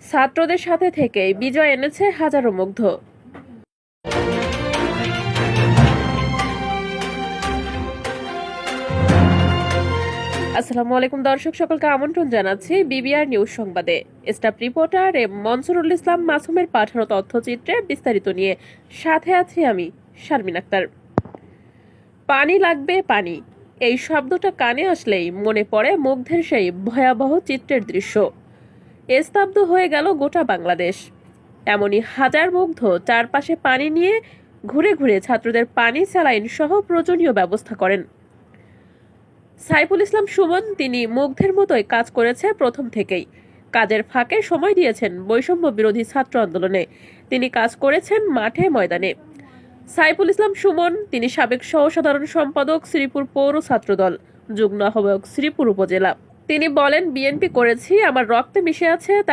ছাত্রদের সাথে থেকেই বিজয় এনেছে হাজারো মুগ্ধ। আসসালামু আলাইকুম দর্শক, সকলকে আমন্ত্রণ জানাচ্ছি বিবিআর নিউজ সংবাদে। স্টাফ রিপোর্টার মনসুরুল ইসলাম মাসুমের পাঠানো তথ্যচিত্রে বিস্তারিত নিয়ে সাথে আছি আমি শারমিন আক্তার। পানি লাগবে পানি, এই শব্দটা কানে আসলেই মনে পড়ে মুগ্ধের সেই ভয়াবহ চিত্রের দৃশ্য। স্তব্ধ হয়ে গেল গোটা বাংলাদেশ। এমনই হাজার মুগ্ধ চারপাশে পানি নিয়ে ঘুরে ঘুরে ছাত্রদের পানি, স্যালাইন সহ প্রয়োজনীয় ব্যবস্থা করেন। সাইফুল ইসলাম সুমন তিনি মুগ্ধের মতোই কাজ করেছে প্রথম থেকেই। কাজের ফাঁকে সময় দিয়েছেন বৈষম্য বিরোধী ছাত্র আন্দোলনে, তিনি কাজ করেছেন মাঠে ময়দানে। সাইফুল ইসলাম সুমন তিনি সাবেক সহ-সাধারণ সম্পাদক শ্রীপুর পৌর ছাত্রদল, যুগ্ম আহ্বায়ক শ্রীপুর উপজেলা। তিনি বলেন, বিএনপি করেছি, আমার রক্তে মিশে আছে।